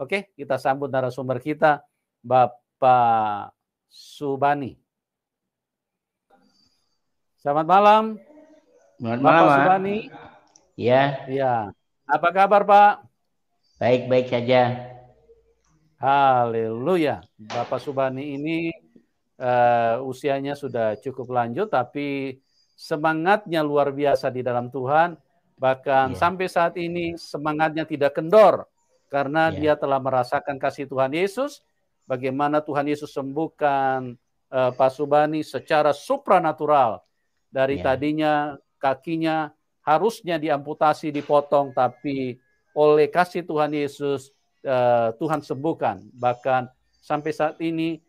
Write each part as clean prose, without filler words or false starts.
Oke, kita sambut narasumber kita, Bapak Subani. Selamat malam. Selamat Bapak malam, Pak. Subani. Ya. Iya. Apa kabar, Pak? Baik-baik saja. Haleluya. Bapak Subani ini usianya sudah cukup lanjut, tapi semangatnya luar biasa di dalam Tuhan. Bahkan sampai saat ini semangatnya tidak kendor, karena dia telah merasakan kasih Tuhan Yesus. Bagaimana Tuhan Yesus sembuhkan Pak Subani secara supranatural. Dari tadinya kakinya harusnya diamputasi, dipotong, tapi oleh kasih Tuhan Yesus Tuhan sembuhkan. Bahkan sampai saat ini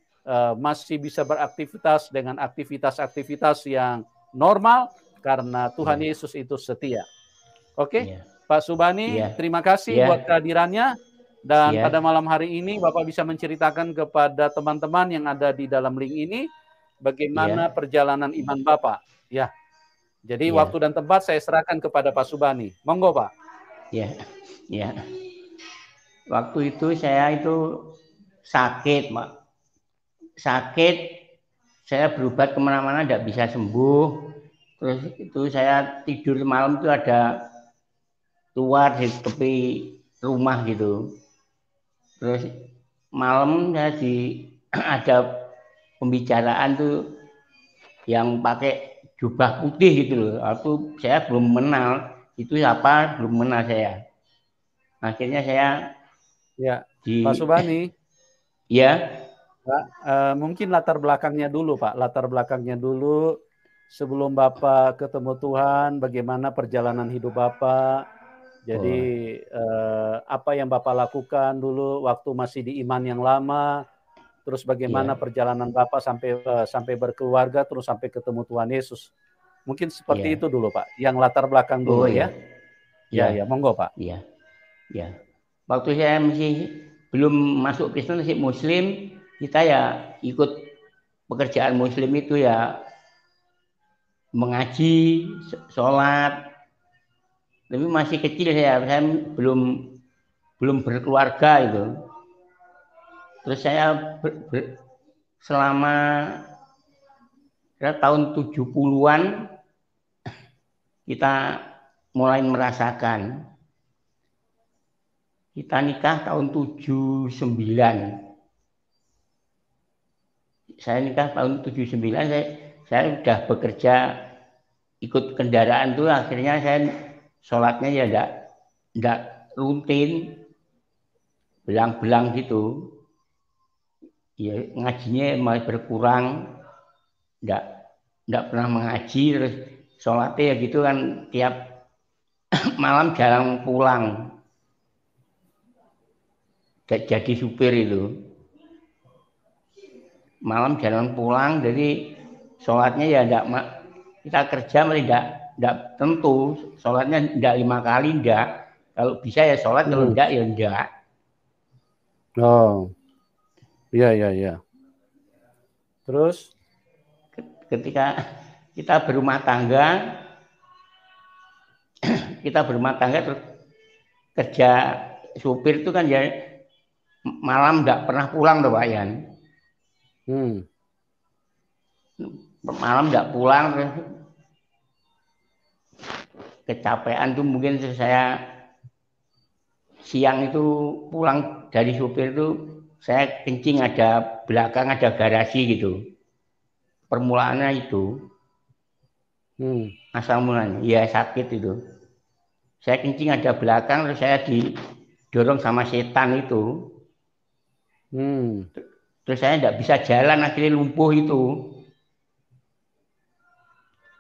masih bisa beraktivitas dengan aktivitas-aktivitas yang normal karena Tuhan Yesus itu setia. Oke, Pak Subani, terima kasih buat kehadirannya. Dan pada malam hari ini Bapak bisa menceritakan kepada teman-teman yang ada di dalam link ini bagaimana perjalanan iman Bapak. Ya, jadi waktu dan tempat saya serahkan kepada Pak Subani. Monggo, Pak. Ya. Waktu itu saya itu sakit, Pak. Sakit, saya berobat kemana-mana tidak bisa sembuh. Terus itu saya tidur malam itu ada keluar di tepi rumah gitu. Terus malam saya ada pembicaraan tuh yang pakai jubah putih gitu loh. Aku saya belum mengenal itu siapa, belum mengenal saya. Akhirnya saya Pak Subani. Ya. Pak, mungkin latar belakangnya dulu, Pak. Latar belakangnya dulu sebelum Bapak ketemu Tuhan, bagaimana perjalanan hidup Bapak. Jadi apa yang Bapak lakukan dulu waktu masih di iman yang lama, terus bagaimana perjalanan Bapak sampai berkeluarga, terus sampai ketemu Tuhan Yesus. Mungkin seperti itu dulu, Pak. Yang latar belakang dulu ya. Ya, monggo, Pak. Ya. Waktu saya masih belum masuk Kristen, masih Muslim, kita ya ikut pekerjaan Muslim itu ya mengaji, sholat. Tapi masih kecil saya belum berkeluarga itu. Terus saya selama tahun 70-an kita mulai merasakan. Kita nikah tahun 79. Saya nikah tahun 79, saya sudah bekerja ikut kendaraan tuh, akhirnya saya sholatnya ya enggak rutin, belang-belang gitu. Ya ngajinya mulai berkurang, enggak pernah mengaji, terus sholatnya ya gitu kan tiap malam jarang pulang. Jadi supir itu malam jarang pulang, jadi sholatnya ya kita kerja malah enggak tentu, sholatnya enggak 5 kali, enggak. Kalau bisa ya sholat, kalau enggak ya enggak. Oh, iya. Terus ketika kita berumah tangga terus kerja supir itu kan ya malam enggak pernah pulang tuh Pak Yan. Malam enggak pulang, kecapean tuh mungkin saya siang itu pulang dari supir itu saya kencing, ada belakang ada garasi gitu. Permulaannya itu asal mulanya ya sakit itu. Saya kencing ada belakang, terus saya didorong sama setan itu. Terus saya enggak bisa jalan, akhirnya lumpuh itu.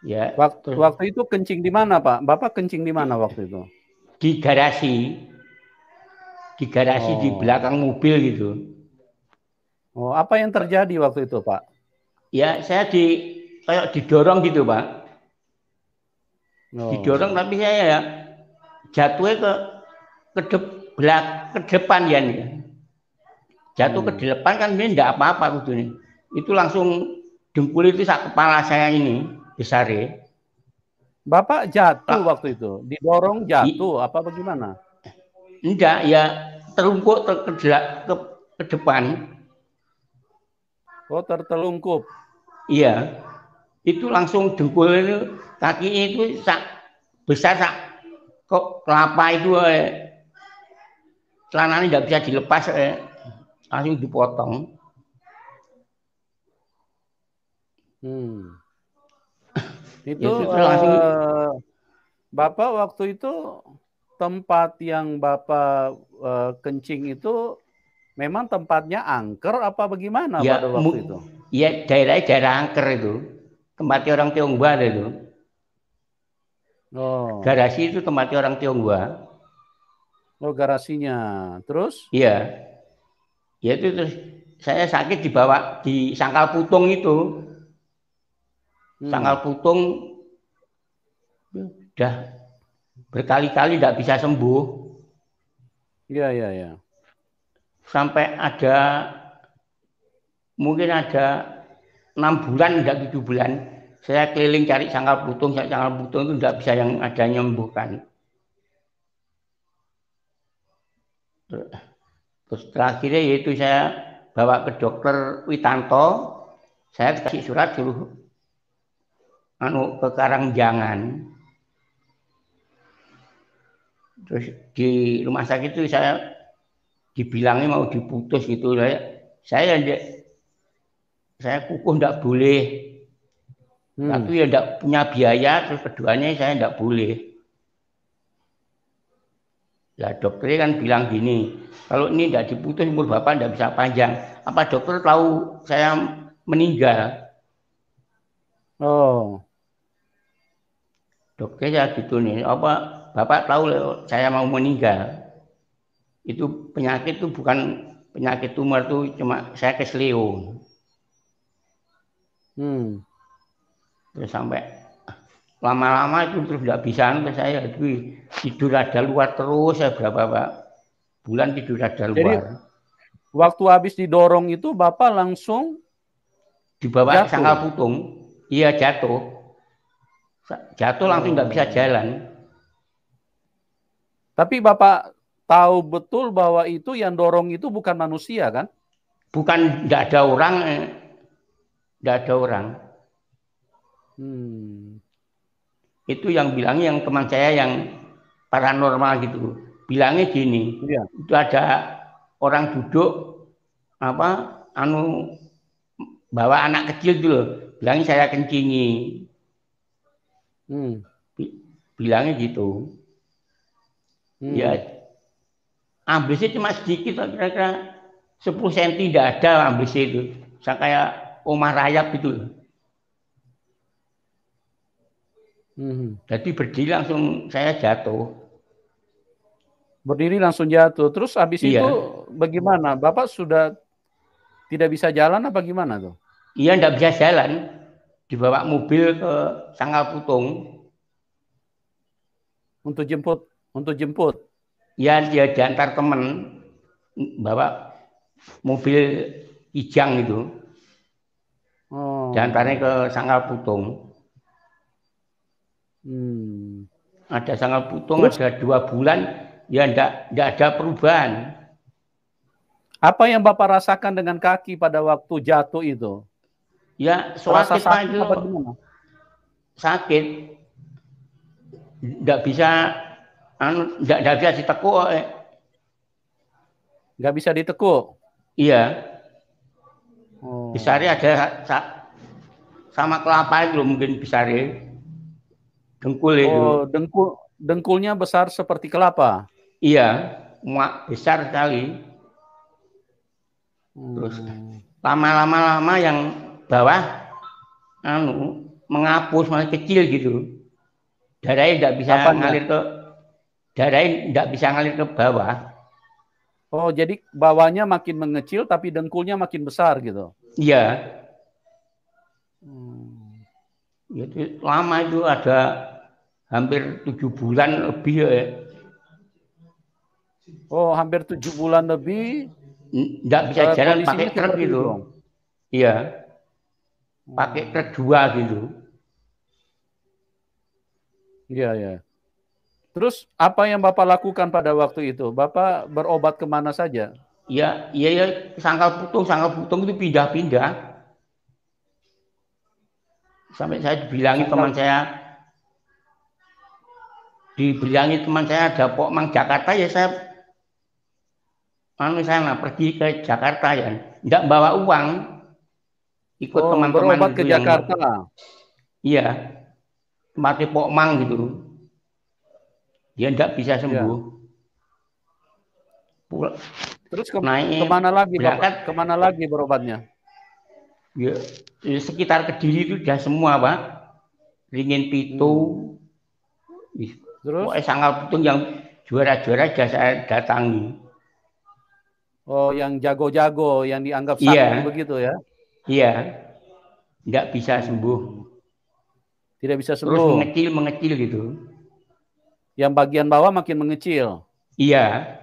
Ya. Waktu itu kencing di mana, Pak? Bapak kencing di mana waktu itu? Di garasi. Di garasi di belakang mobil gitu. Oh, apa yang terjadi waktu itu, Pak? Ya, saya kayak didorong gitu, Pak. Didorong, tapi saya ya jatuhnya ke depan ya nih. Jatuh ke depan kan ini enggak apa-apa gitu nih. Itu langsung dengkul itu sak kepala saya ini besar ya. Bapak jatuh waktu itu, didorong jatuh apa bagaimana? Enggak, ya terungkuk ke depan. Oh, tertelungkup. Iya. Itu langsung dengkul itu, kakinya itu besar kok kelapa itu celananya nggak bisa dilepas, langsung dipotong. Itu ya, langsung Bapak waktu itu tempat yang Bapak kencing itu memang tempatnya angker apa bagaimana ya, pada waktu itu? Ya daerah angker itu, tempatnya orang Tionghoa itu. Oh. Garasi itu tempatnya orang Tionghoa. Oh, garasinya. Terus? Iya. Ya itu terus saya sakit dibawa di Sangkal Putung itu. Sangkal Putung udah berkali-kali tidak bisa sembuh. Iya. Sampai mungkin ada 6 bulan, tidak 7 bulan. Saya keliling cari Sangkal Putung itu tidak bisa yang ada menyembuhkan. Terus terakhirnya yaitu saya bawa ke dokter Witanto, saya kasih surat suruh ke Karangjangan. Terus di rumah sakit itu saya dibilangnya mau diputus gitu. Saya kukuh tidak boleh. Satu ya tidak punya biaya, terus keduanya saya tidak boleh. Lah dokternya kan bilang gini, kalau ini tidak diputus umur Bapak tidak bisa panjang. Apa dokter tahu saya meninggal? Oh. Dokternya gitu nih, apa Bapak tahu saya mau meninggal? Itu penyakit itu bukan penyakit tumor, itu cuma saya kesleo. Terus sampai lama-lama itu terus tidak bisa, saya tidur ada luar terus, saya berapa bulan tidur ada luar. Jadi waktu habis didorong itu Bapak langsung dibawa ke Sangkal Putung. Iya, jatuh langsung tidak bisa jalan. Tapi Bapak tahu betul bahwa itu yang dorong itu bukan manusia kan? Bukan, tidak ada orang, tidak ada orang. Itu yang bilangnya, yang teman saya yang paranormal gitu, bilangnya gini, itu ada orang duduk bawa anak kecil dulu, bilangnya saya kencingi, bilangnya gitu. Ya, amblisnya cuma sedikit, kira-kira 10 cm tidak ada amblisnya itu, saya kayak omah rayap gitu. Jadi berdiri langsung saya jatuh. Berdiri langsung jatuh. Terus habis itu bagaimana? Bapak sudah tidak bisa jalan apa gimana tuh? Iya, tidak bisa jalan. Dibawa mobil ke Sangkal Putung. Untuk jemput? Ya, dia diantar teman, bawa mobil Kijang itu. Diantarnya ke Sangkal Putung. Ada Sangkal Putung, terus, ada 2 bulan, ya tidak ada perubahan. Apa yang Bapak rasakan dengan kaki pada waktu jatuh itu? Ya, sakit itu sakit, tidak bisa ditekuk. Nggak bisa ditekuk? Iya. Besarnya ada sama kelapa itu mungkin besarnya. Dengkul itu. Oh, dengkulnya besar seperti kelapa? Iya, besar sekali. Terus lama-lama yang bawah menghapus, malah kecil gitu. Darahnya tidak bisa ngalir ke bawah. Oh, jadi bawahnya makin mengecil tapi dengkulnya makin besar gitu? Iya. Itu lama, itu ada hampir 7 bulan lebih ya. Oh, hampir 7 bulan lebih. Tidak bisa jalan, pakai truk gitu. Iya. Pakai truk 2 gitu. Iya. Terus apa yang Bapak lakukan pada waktu itu? Bapak berobat kemana saja? Ya, sangkal putung itu pindah-pindah. Sampai saya dibilangi teman saya ada Pokmang Jakarta, ya saya sana pergi ke Jakarta ya. Tidak bawa uang, ikut teman-teman berobat ke itu yang Jakarta. iya, mati Pokmang gitu. Dia tidak bisa sembuh. Terus kemana lagi berangkat, Bapak? Kemana lagi berobatnya? Ya, sekitar Kediri itu sudah semua, Pak. Ringin Pitu, Terus? Pokoknya Sangkal Putung yang juara-juara sudah saya datangi. Oh, yang jago-jago, yang dianggap sakti begitu ya? Iya, tidak bisa sembuh. Tidak bisa sembuh. Terus mengecil gitu. Yang bagian bawah makin mengecil. Iya.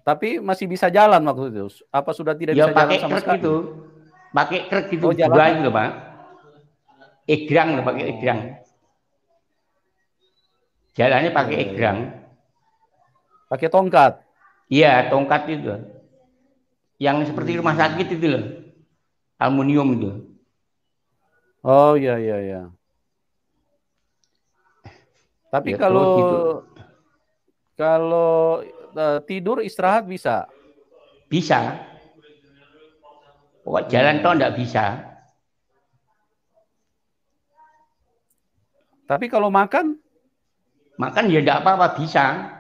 Tapi masih bisa jalan waktu itu. Apa sudah tidak bisa jalan sama sekali? Gitu. Pakai truk gitu, jalan gitu, Pak. Egrang, pakai egrang. Jalannya pakai egrang. Pakai tongkat? Iya, tongkat itu. Yang seperti rumah sakit itu loh. Aluminium itu. Oh, iya. Tapi ya, kalau tidur istirahat bisa? Bisa. Pokok jalan toh enggak bisa. Tapi kalau makan? Makan ya enggak apa-apa, bisa.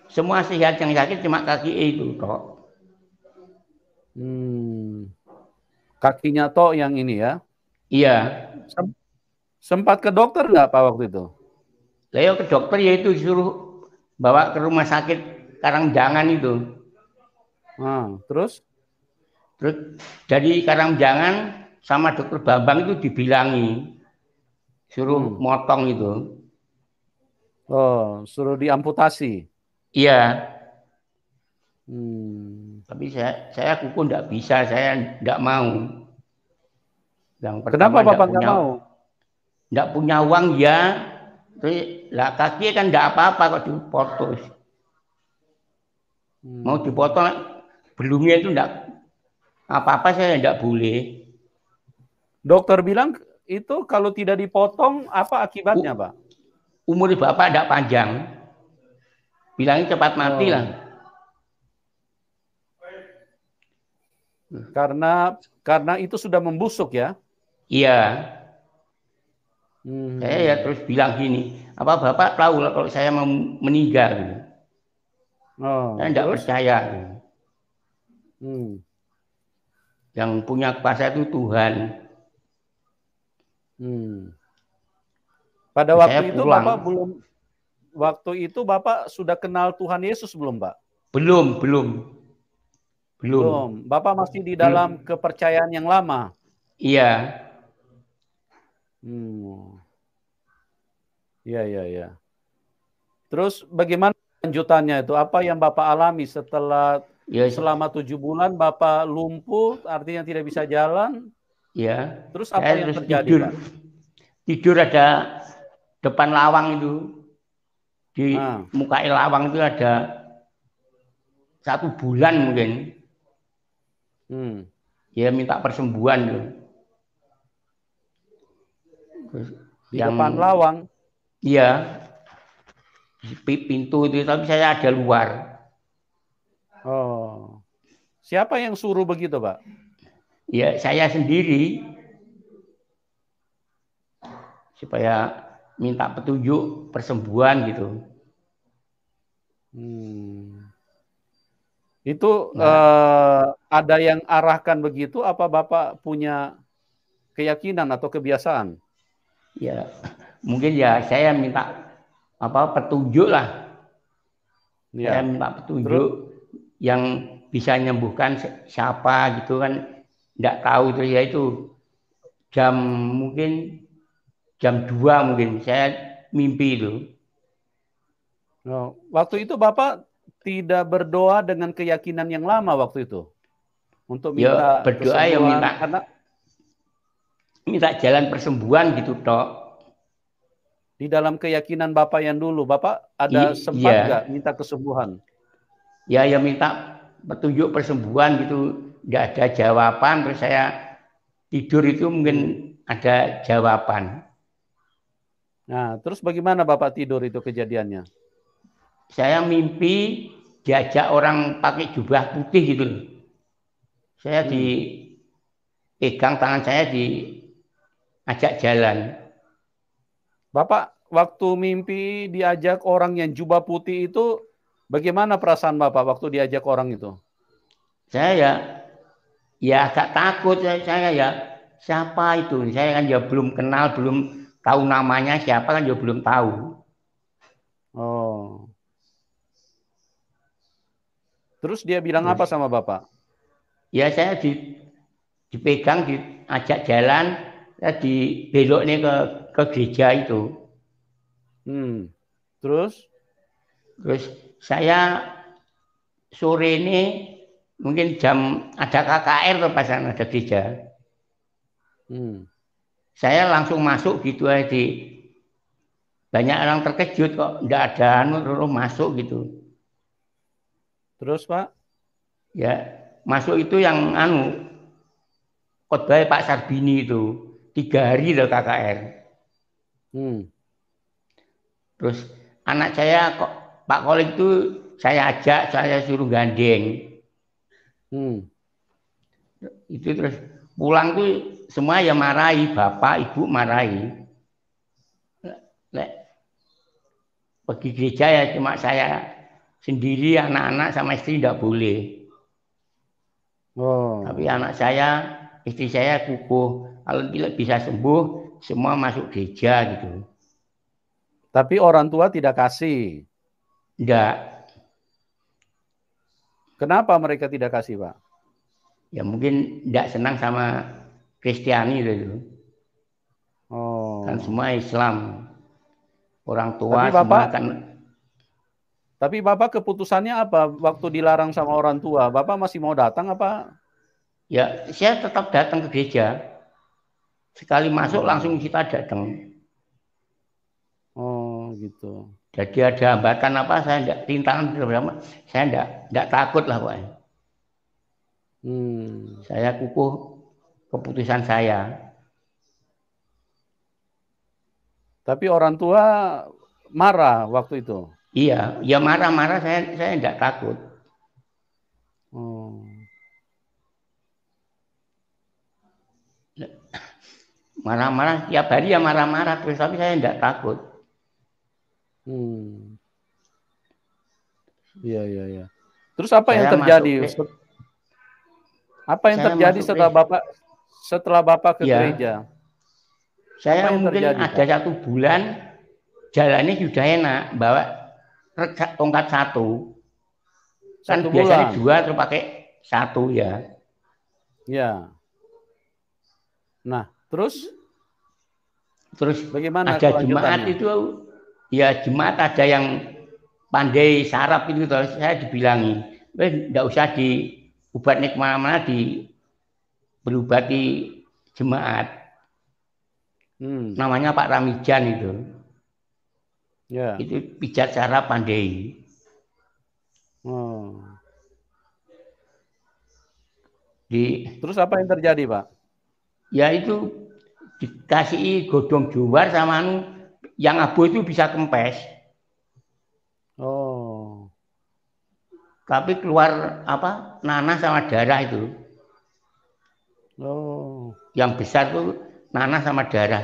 Semua sehat, yang sakit cuma kaki itu toh. Kakinya toh yang ini ya? Iya. Sempat ke dokter nggak Pak waktu itu? Lah ke dokter ya itu disuruh bawa ke rumah sakit Karangjangan itu. Terus dari Karangjangan sama dokter Bambang itu dibilangi suruh motong itu. Oh, suruh diamputasi. Iya. Tapi saya kuku enggak bisa, saya enggak mau. Yang pertama, kenapa Bapak nggak mau? Enggak punya uang ya. Terus lah kaki kan enggak apa-apa kok dipotong. Mau dipotong belumnya itu enggak apa-apa, saya enggak boleh. Dokter bilang itu kalau tidak dipotong apa akibatnya, Pak? Umur Bapak enggak panjang. Bilangnya cepat mati lah. Karena itu sudah membusuk ya? Iya. Saya ya terus bilang gini, apa Bapak tahu lah kalau saya mau meninggal? Saya tidak percaya. Yang punya kuasa itu Tuhan. Pada waktu itu Bapak Bapak sudah kenal Tuhan Yesus belum, Pak? Belum. Bapak masih di dalam kepercayaan yang lama. Iya. Iya. Terus bagaimana lanjutannya itu? Apa yang Bapak alami setelah selama 7 bulan Bapak lumpuh, artinya tidak bisa jalan? Iya. Terus apa yang terjadi, Pak? Tidur ada depan lawang itu. Di muka lawang itu ada 1 bulan mungkin. Dia minta persembuhan tuh. Di depan lawang? Iya. Di pintu itu, tapi saya ada luar. Oh. Siapa yang suruh begitu, Pak? Ya, saya sendiri. Supaya minta petunjuk persembuhan gitu. Itu ada yang arahkan begitu, apa Bapak punya keyakinan atau kebiasaan? Ya, mungkin ya saya minta petunjuk lah. Saya minta petunjuk yang bisa menyembuhkan siapa gitu kan, enggak tahu itu ya, itu mungkin jam 2 mungkin saya mimpi itu. Waktu itu Bapak tidak berdoa dengan keyakinan yang lama waktu itu untuk minta berdoa ya minta jalan persembuhan gitu toh. Di dalam keyakinan Bapak yang dulu, Bapak ada sempat nggak minta kesembuhan? Ya minta petunjuk persembuhan gitu, nggak ada jawaban, terus saya tidur itu mungkin ada jawaban. Nah, terus bagaimana Bapak tidur itu kejadiannya? Saya mimpi diajak orang pakai jubah putih gitu. Saya dipegang tangan saya, diajak jalan. Bapak waktu mimpi diajak orang yang jubah putih itu, bagaimana perasaan Bapak waktu diajak orang itu? Saya ya agak takut, saya ya siapa itu? Saya kan ya belum kenal, belum tahu namanya siapa, kan ya belum tahu. Oh. Terus dia bilang apa sama Bapak? Ya saya dipegang, diajak jalan, ya dibeloknya ke gereja itu. Terus saya sore ini mungkin jam ada KKR tuh pas ada gereja. Saya langsung masuk gitu aja. Banyak orang terkejut kok nggak ada terus masuk gitu. Terus Pak? Ya masuk itu yang khotbah Pak Sarbini itu 3 hari loh KKR. Terus anak saya kok Pak Kolik itu saya ajak, saya suruh gandeng. Itu terus pulang tuh semua ya marahi, bapak ibu marahi. Pergi gereja ya cuma saya sendiri, anak-anak sama istri tidak boleh. Tapi anak saya, istri saya kukuh, kalau tidak bisa sembuh semua masuk gereja gitu. Tapi orang tua tidak kasih? Tidak. Kenapa mereka tidak kasih, Pak? Ya mungkin tidak senang sama Kristiani itu. Kan semua Islam. Orang tua semua kan. Tapi Bapak keputusannya apa waktu dilarang sama orang tua? Bapak masih mau datang apa? Ya saya tetap datang ke gereja. Sekali masuk langsung kita datang. Oh gitu. Jadi ada hambatan apa, saya tidak, rintangan bersama, saya tidak takut lah Pak. Saya kukuh keputusan saya. Tapi orang tua marah waktu itu? Iya, ya marah-marah, saya tidak takut. Marah-marah, tiap hari ya marah-marah terus, tapi saya tidak takut. Iya. Terus apa yang terjadi? Apa yang terjadi setelah Bapak ke gereja? Saya mungkin terjadi, ada Pak? 1 bulan jalannya sudah enak, bawa tongkat 1. Kan biasanya 2 terus pakai 1 ya. Ya. Nah, terus bagaimana ada jemaat itu, ya jemaat ada yang pandai sarap itu, saya dibilangi, tidak usah diobatnya kemana-mana, berobati jemaat. Namanya Pak Ramijan itu. Ya. Itu pijat sarap pandai. Terus apa yang terjadi, Pak? Ya itu dikasih godong jowar sama yang abu itu bisa kempes. Tapi keluar apa, nanah sama darah itu. Yang besar tuh nanah sama darah.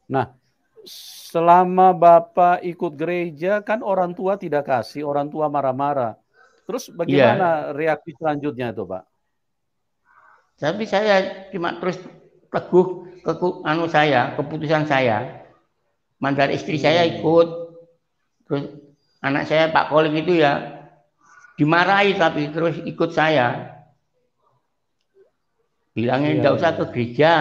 Nah, selama Bapak ikut gereja kan orang tua tidak kasih, orang tua marah-marah. Terus bagaimana reaksi selanjutnya itu, Pak? Tapi saya cuma terus teguh keputusan saya. Mandar istri saya ikut, terus anak saya Pak Koling itu ya dimarahi tapi terus ikut saya. Bilangnya tidak usah ke gereja,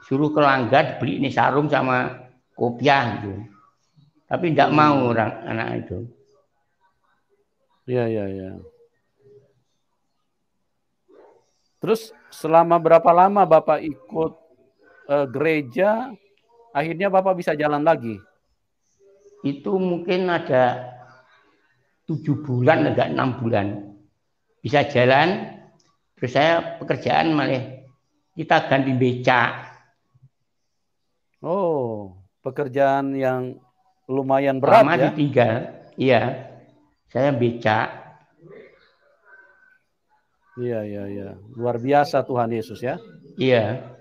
suruh ke Langgar beli ini sarung sama kopiah gitu. Tapi tidak mau orang anak itu. Iya. Terus selama berapa lama Bapak ikut gereja, akhirnya Bapak bisa jalan lagi? Itu mungkin ada 7 bulan, enggak 6 bulan. Bisa jalan, terus saya pekerjaan malah kita ganti becak. Oh, pekerjaan yang lumayan berat lama ya? Ditinggal, iya. Saya becak. Iya. Luar biasa Tuhan Yesus ya. Iya.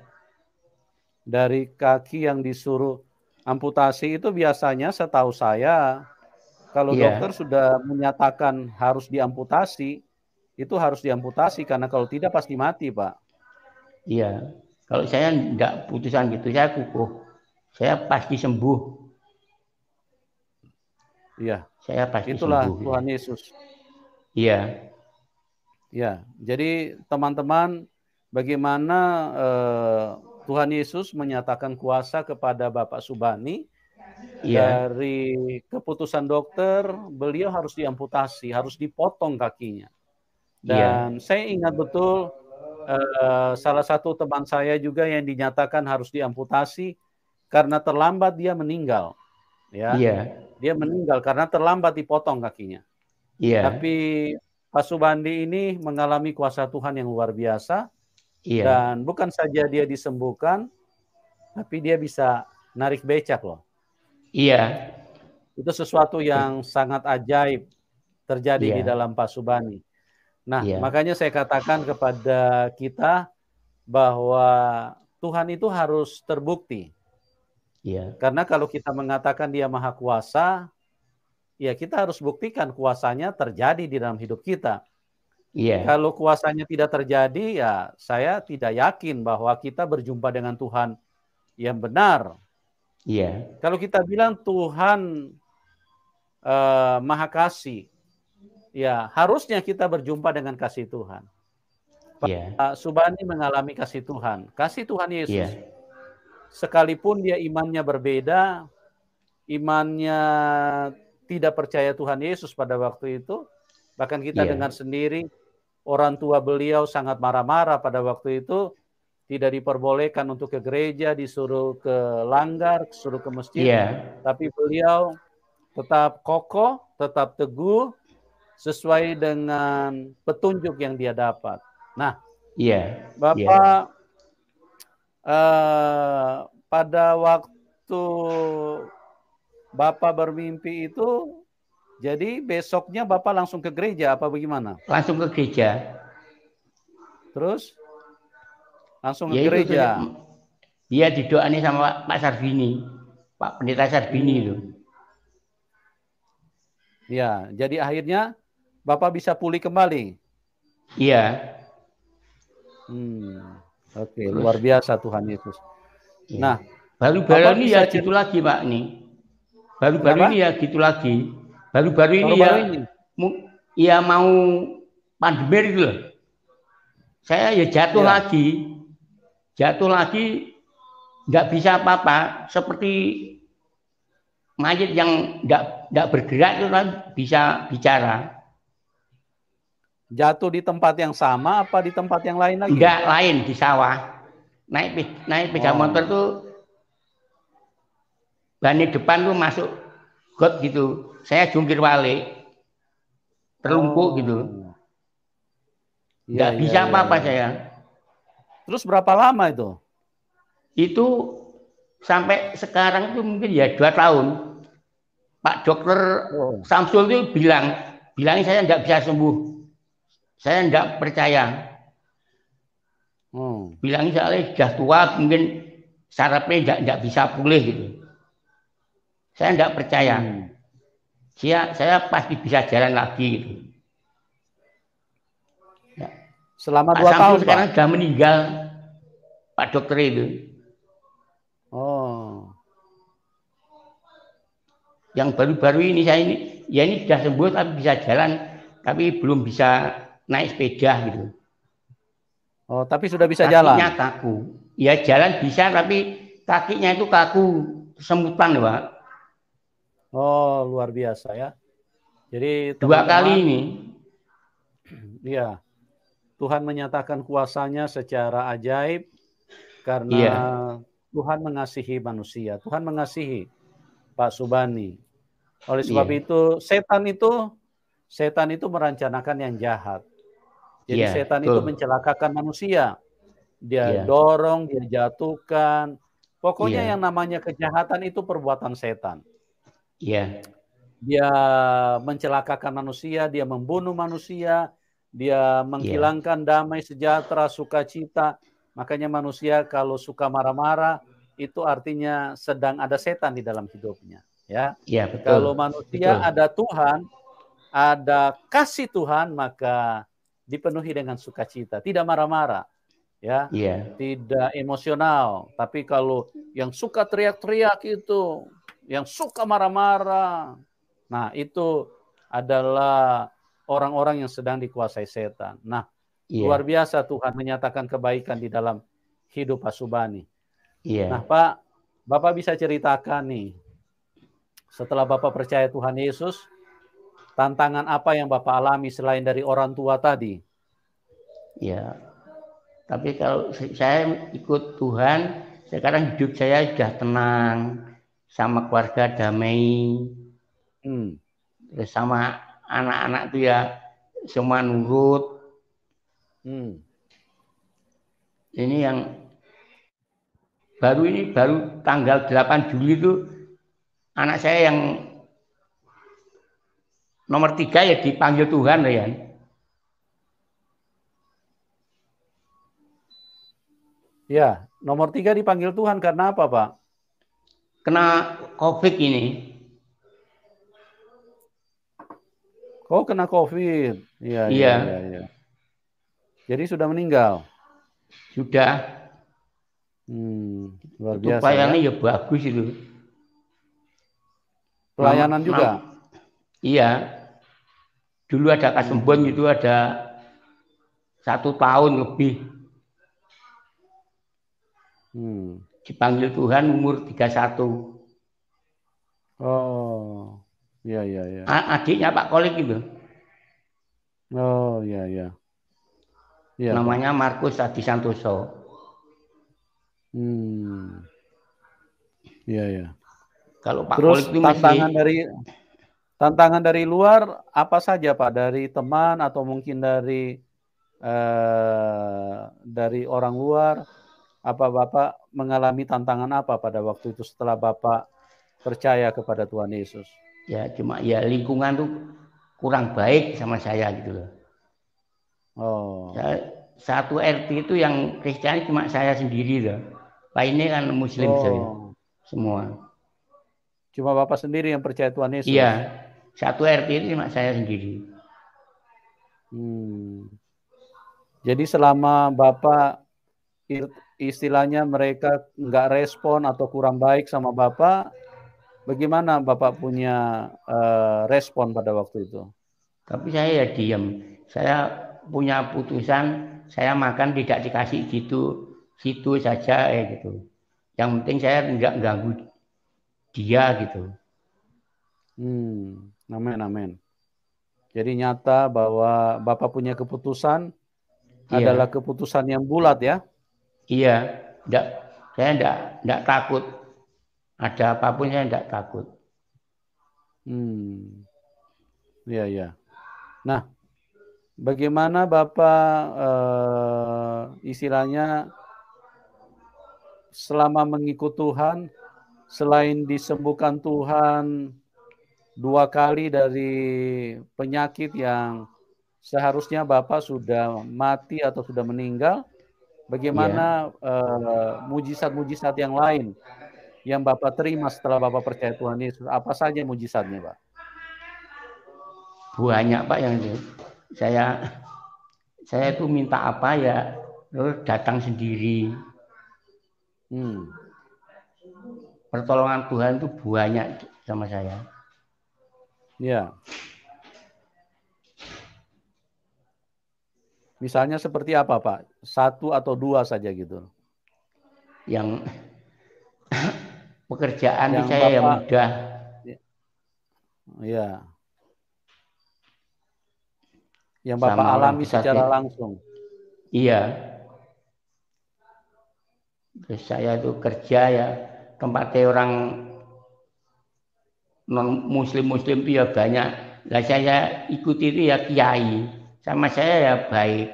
Dari kaki yang disuruh amputasi itu biasanya setahu saya, kalau dokter sudah menyatakan harus diamputasi, itu harus diamputasi karena kalau tidak pasti mati, Pak. Iya. Kalau saya enggak putusan gitu, saya kukuh. Saya pasti sembuh. Iya. Saya pasti Itulah sembuh. Tuhan Yesus. Iya. Ya, jadi teman-teman, bagaimana Tuhan Yesus menyatakan kuasa kepada Bapak Subani, dari keputusan dokter, beliau harus diamputasi, harus dipotong kakinya. Dan saya ingat betul salah satu teman saya juga yang dinyatakan harus diamputasi karena terlambat dia meninggal. Ya, dia meninggal karena terlambat dipotong kakinya. Tapi Pak Subandi ini mengalami kuasa Tuhan yang luar biasa. Dan bukan saja dia disembuhkan, tapi dia bisa narik becak loh. Iya. Itu sesuatu yang sangat ajaib terjadi di dalam Pak Subani. Nah, makanya saya katakan kepada kita bahwa Tuhan itu harus terbukti. Karena kalau kita mengatakan dia maha kuasa, ya kita harus buktikan kuasanya terjadi di dalam hidup kita. Kalau kuasanya tidak terjadi, ya saya tidak yakin bahwa kita berjumpa dengan Tuhan yang benar. Kalau kita bilang Tuhan maha kasih, ya harusnya kita berjumpa dengan kasih Tuhan. Pak Subani mengalami kasih Tuhan Yesus. Sekalipun dia imannya berbeda, imannya tidak percaya Tuhan Yesus pada waktu itu, bahkan kita dengar sendiri orang tua beliau sangat marah-marah pada waktu itu, tidak diperbolehkan untuk ke gereja, disuruh ke langgar, disuruh ke masjid, tapi beliau tetap kokoh, tetap teguh, sesuai dengan petunjuk yang dia dapat. Nah, Bapak pada waktu Bapak bermimpi itu, jadi besoknya Bapak langsung ke gereja apa bagaimana? Langsung ke gereja. Terus? Langsung ke gereja. Dia didoain sama Pak Sarbini, Pak Pendeta Sarbini itu. Ya, jadi akhirnya Bapak bisa pulih kembali. Iya. Oke, luar biasa Tuhan Yesus. Nah, baru-baru ini ya gitu lagi Pak nih. Baru-baru ini ya gitu lagi. Baru-baru ini ya mau pandemi itu loh. Saya ya jatuh lagi, nggak bisa apa-apa, seperti mayat yang nggak bergerak itu kan bisa bicara. Jatuh di tempat yang sama apa di tempat yang lain lagi? Enggak, lain di sawah. Naik sepeda motor tuh ban depan tuh masuk got gitu. Saya jungkir balik, terlumpuk gitu. Nggak bisa apa-apa saya. Terus berapa lama itu? Itu sampai sekarang itu mungkin ya 2 tahun. Pak dokter Samsul itu bilangnya saya nggak bisa sembuh. Saya nggak percaya. Bilangnya soalnya sudah tua, mungkin sarafnya nggak bisa pulih gitu. Saya nggak percaya. Saya pasti bisa jalan lagi gitu. Selama 2 tahun sekarang sudah meninggal Pak dokter itu. Yang baru-baru ini saya ini sudah sembuh tapi bisa jalan, tapi belum bisa naik sepeda gitu. Tapi sudah bisa jalan. Kakinya kaku. Ya jalan bisa tapi kakinya itu kaku, semutan Pak. Luar biasa ya. Jadi 2 kali ini. Iya. Tuhan menyatakan kuasanya secara ajaib karena Tuhan mengasihi manusia, Tuhan mengasihi Pak Subani. Oleh sebab Iya. itu setan itu merencanakan yang jahat. Jadi Iya, setan itu betul. mencelakakan manusia. Dia Iya. dorong, dia jatuhkan. Pokoknya Iya. yang namanya kejahatan itu perbuatan setan. Iya. Dia mencelakakan manusia, dia membunuh manusia, dia Iya. menghilangkan damai sejahtera, sukacita. Makanya manusia kalau suka marah-marah itu artinya sedang ada setan di dalam hidupnya, ya. Iya, betul. Kalau manusia Betul. ada Tuhan, ada kasih Tuhan, maka dipenuhi dengan sukacita, tidak marah-marah, ya. Iya. Tidak emosional. Tapi kalau yang suka teriak-teriak itu, yang suka marah-marah, nah itu adalah orang-orang yang sedang dikuasai setan. Nah, luar Iya. biasa Tuhan menyatakan kebaikan di dalam hidup Pak Subani. Nah, Iya. Pak, Bapak bisa ceritakan nih, setelah Bapak percaya Tuhan Yesus, tantangan apa yang Bapak alami selain dari orang tua tadi? Iya. Tapi kalau saya ikut Tuhan, sekarang hidup saya sudah tenang, sama keluarga damai, terus sama anak-anak itu ya semua nurut. Ini yang baru tanggal 8 Juli itu anak saya yang nomor 3 ya dipanggil Tuhan ya. Ya, nomor 3 dipanggil Tuhan karena apa, Pak? Kena COVID ini. Oh, kena COVID. Iya, iya, Iya. iya, iya. Jadi sudah meninggal. Sudah. Luar Itu biasa ya. pelayanannya ya bagus itu. Pelayanan juga. Iya. Dulu ada Kasembon itu ada 1 tahun lebih. Dipanggil Tuhan umur 31. Oh, iya, iya, iya. Adiknya Pak Kolik itu. Oh, iya, iya. Iya, namanya Pak Markus Adi Santoso. Iya, iya. Kalau Pak Terus Kolik itu tantangan dari luar apa saja, Pak? Dari teman atau mungkin dari orang luar? Apa Bapak mengalami tantangan apa pada waktu itu setelah Bapak percaya kepada Tuhan Yesus? Ya cuma ya lingkungan tuh kurang baik sama saya gitu loh. Oh. Satu RT itu yang Kristen cuma saya sendiri loh. Lainnya kan Muslim saya semua. Cuma Bapak sendiri yang percaya Tuhan Yesus? Iya, satu RT itu cuma saya sendiri. Jadi selama Bapak istilahnya mereka nggak respon atau kurang baik sama Bapak, bagaimana Bapak punya respon pada waktu itu? Tapi saya ya diam. Saya punya putusan, saya makan tidak dikasih situ saja gitu. Yang penting saya nggak ganggu dia gitu. Amin, amin. Jadi nyata bahwa Bapak punya keputusan adalah keputusan yang bulat ya? Iya, saya enggak takut. Ada apapun saya enggak takut. Iya, iya. Nah, bagaimana Bapak istilahnya selama mengikut Tuhan, selain disembuhkan Tuhan 2 kali dari penyakit yang seharusnya Bapak sudah mati atau sudah meninggal, bagaimana mujizat-mujizat yang lain yang Bapak terima setelah Bapak percaya Tuhan Yesus? Apa saja mujizatnya, Pak? Banyak Pak yang saya tuh minta apa ya, terus datang sendiri. Pertolongan Tuhan itu banyak sama saya. Ya. Misalnya seperti apa, Pak? 1 atau 2 saja gitu. Yang pekerjaan yang saya Bapak, yang mudah. Ya. Yang Bapak alami secara langsung. Iya. Terus saya itu kerja ya, tempatnya orang non muslim itu ya banyak. Lah saya ikuti itu ya kiai, sama saya ya baik.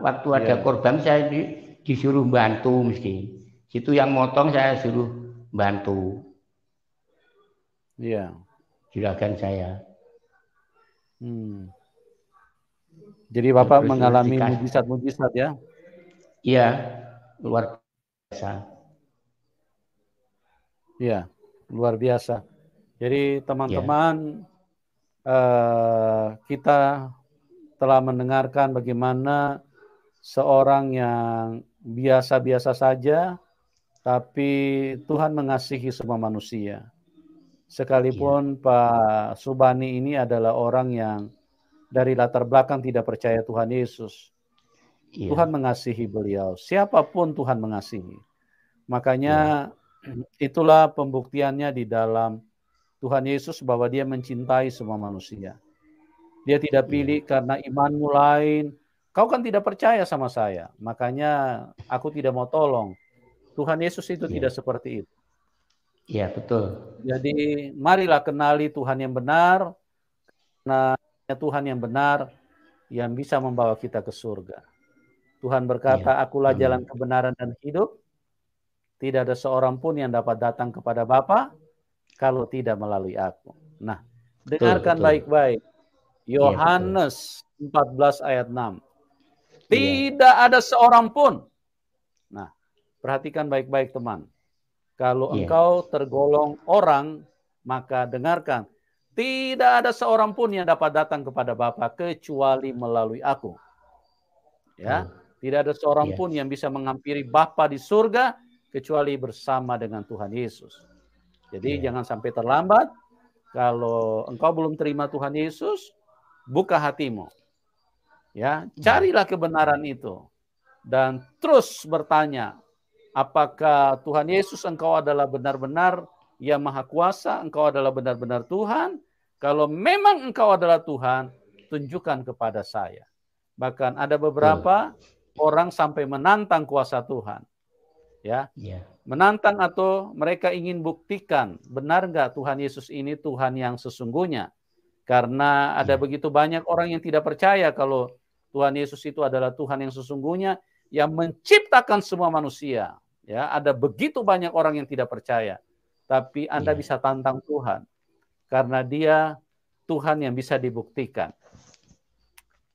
Waktu ada korban saya disuruh bantu mesti. Situ yang motong saya suruh bantu. Iya. Juragan saya. Jadi Bapak mengalami mujizat-mujizat ya? Iya, luar biasa. Iya, luar biasa. Jadi teman-teman, kita telah mendengarkan bagaimana seorang yang biasa-biasa saja, tapi Tuhan mengasihi semua manusia. Sekalipun Pak Subani ini adalah orang yang dari latar belakang tidak percaya Tuhan Yesus. Tuhan mengasihi beliau. Siapapun Tuhan mengasihi. Makanya itulah pembuktiannya di dalam Tuhan Yesus bahwa dia mencintai semua manusia. Dia tidak pilih karena imanmu lain. Kau kan tidak percaya sama saya. Makanya aku tidak mau tolong. Tuhan Yesus itu tidak seperti itu. Iya, betul. Jadi marilah kenali Tuhan yang benar. Karena Tuhan yang benar yang bisa membawa kita ke surga. Tuhan berkata, akulah jalan kebenaran dan hidup. Tidak ada seorang pun yang dapat datang kepada Bapa kalau tidak melalui aku. Nah, dengarkan baik-baik. Yohanes 14 ayat 6. Tidak ada seorang pun. Nah, perhatikan baik-baik teman. Kalau engkau tergolong orang, maka dengarkan. Tidak ada seorang pun yang dapat datang kepada Bapa kecuali melalui aku. Ya, tidak ada seorang pun yang bisa menghampiri Bapa di surga kecuali bersama dengan Tuhan Yesus. Jadi jangan sampai terlambat. Kalau engkau belum terima Tuhan Yesus, buka hatimu. Ya, carilah kebenaran itu dan terus bertanya, apakah Tuhan Yesus engkau adalah benar-benar yang maha kuasa, engkau adalah benar-benar Tuhan? Kalau memang engkau adalah Tuhan, tunjukkan kepada saya. Bahkan ada beberapa orang sampai menantang kuasa Tuhan. Ya, menantang atau mereka ingin buktikan benar nggak Tuhan Yesus ini Tuhan yang sesungguhnya. Karena ada begitu banyak orang yang tidak percaya kalau Tuhan Yesus itu adalah Tuhan yang sesungguhnya yang menciptakan semua manusia. Ya, ada begitu banyak orang yang tidak percaya. Tapi Anda bisa tantang Tuhan. Karena dia Tuhan yang bisa dibuktikan.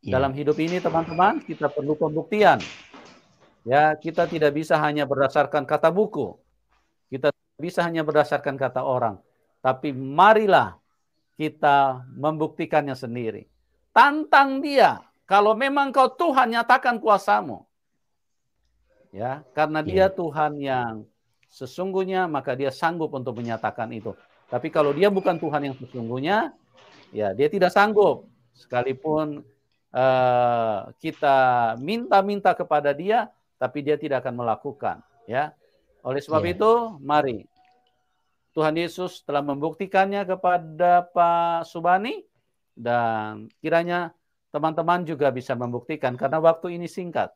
Dalam hidup ini teman-teman, kita perlu pembuktian. Ya, kita tidak bisa hanya berdasarkan kata buku. Kita bisa hanya berdasarkan kata orang. Tapi marilah kita membuktikannya sendiri. Tantang dia. Kalau memang kau Tuhan, nyatakan kuasamu. Ya, karena dia Tuhan yang sesungguhnya, maka dia sanggup untuk menyatakan itu. Tapi kalau dia bukan Tuhan yang sesungguhnya, ya dia tidak sanggup. Sekalipun kita minta-minta kepada dia, tapi dia tidak akan melakukan. Ya, oleh sebab itu, mari Tuhan Yesus telah membuktikannya kepada Pak Subani dan kiranya teman-teman juga bisa membuktikan karena waktu ini singkat.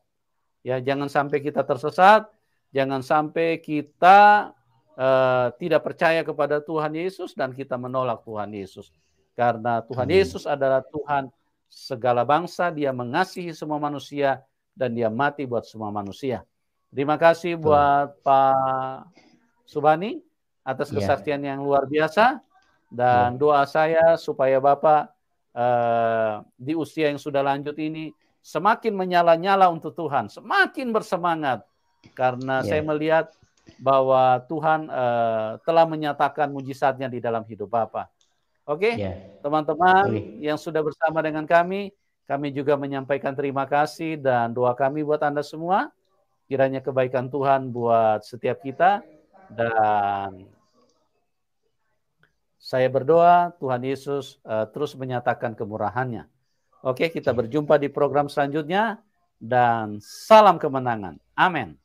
Ya, jangan sampai kita tersesat, jangan sampai kita tidak percaya kepada Tuhan Yesus dan kita menolak Tuhan Yesus. Karena Tuhan Yesus adalah Tuhan segala bangsa, dia mengasihi semua manusia dan dia mati buat semua manusia. Terima kasih buat Pak Subani atas kesaksian yang luar biasa dan doa saya supaya Bapak di usia yang sudah lanjut ini semakin menyala-nyala untuk Tuhan, semakin bersemangat karena saya melihat bahwa Tuhan telah menyatakan mujizatnya di dalam hidup Bapak. Oke, teman-teman yang sudah bersama dengan kami juga menyampaikan terima kasih dan doa kami buat Anda semua. Kiranya kebaikan Tuhan buat setiap kita dan saya berdoa Tuhan Yesus terus menyatakan kemurahan-Nya. Oke, kita berjumpa di program selanjutnya dan salam kemenangan. Amin.